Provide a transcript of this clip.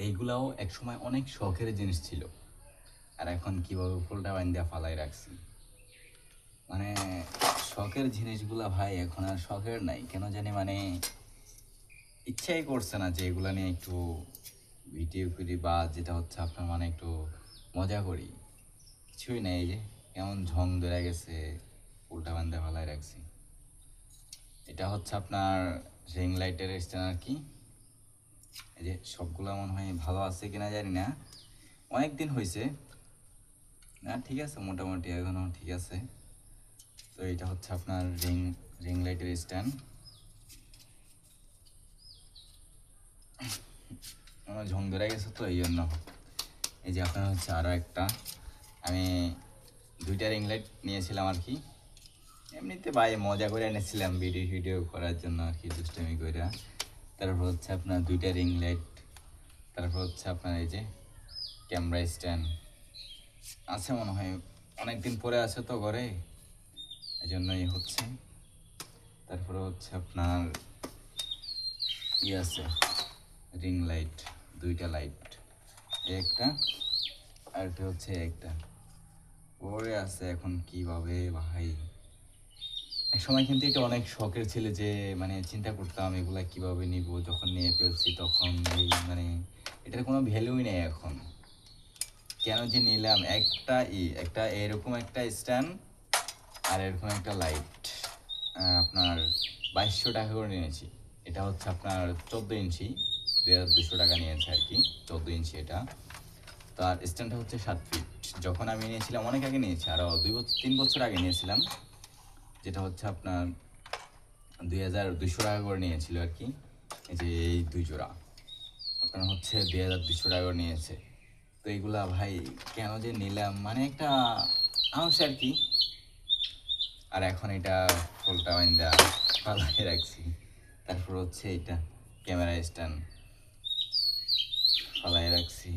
এইগুলাও একসময় অনেক শখের জিনিস ছিল, আর এখন কীভাবে ফুলটা বান্ধা ফালাই রাখছি। মানে শখের জিনিসগুলা ভাই এখন আর শখের নাই, কেন জানি মানে ইচ্ছাই করছে না যে এগুলা নিয়ে একটু ভিডিও করি, বা যেটা হচ্ছে আপনার মানে একটু মজা করি। কিছুই নেই, এই যে কেমন ঝং ধরে গেছে, উল্টা বান্ধা ফালাই রাখছি। এটা হচ্ছে আপনার রিং লাইটের স্ট্যান্ড আর কি। এই যে সবগুলো মনে হয় ভালো আছে কিনা জানি না, অনেক দিন হয়েছে না, ঠিক আছে মোটামুটি এখনো ঠিক আছে। তো এটা হচ্ছে আপনার রিং লাইটের স্ট্যান্ড। আমার ঝং ধরে গেছে তো এই জন্য। এই যে আপনার হচ্ছে আরও একটা, আমি দুইটা রিং লাইট নিয়েছিলাম আর কি, এমনিতে ভাই মজা করে এনেছিলাম ভিডিও করার জন্য আর কি, দুষ্টামি করে। তারপর হচ্ছে আপনার দুইটা রিং লাইট, তারপর হচ্ছে আপনার এই যে ক্যামেরা স্ট্যান্ড আছে মনে হয়, অনেকদিন পরে আছে তো ঘরে, এই জন্যই হচ্ছে। তারপরে হচ্ছে আপনার আছে রিং লাইট, দুইটা লাইট, একটা আর একটা হচ্ছে একটা পরে আছে। এখন কিভাবে ভাই, এক সময় কিন্তু এটা অনেক শখের ছিল যে মানে চিন্তা করতাম এগুলা কিভাবে নিব, যখন নিয়ে ফেলছি তখন এই মানে এটার কোনো ভ্যালুই নেই এখন। কেন যে নিলাম একটা এরকম একটা স্ট্যান্ড আর এরকম একটা লাইট, আপনার 2200 টাকা করে নিয়েছি। এটা হচ্ছে আপনার 14 ইঞ্চি, 2200 টাকা নিয়েছে আর কি, 14 ইঞ্চি এটা। তার স্ট্যান্ডটা হচ্ছে 7 ফিট। যখন আমি নিয়েছিলাম অনেক আগে নিয়েছি, আরও 3 বছর আগে নিয়েছিলাম, যেটা হচ্ছে আপনার 2200 টাকা করে নিয়েছিল আর কি। এই যে এই দুই জোড়া আপনার হচ্ছে 2200 টাকা করে নিয়েছে। তো এইগুলা ভাই কেন যে নিলাম, মানে একটা আনন্দ আর কি। আর এখন এটা ফুলটা বাইন্দা ফালাই রাখছি। তারপর হচ্ছে এটা ক্যামেরা স্ট্যান্ড ফালাই রাখছি।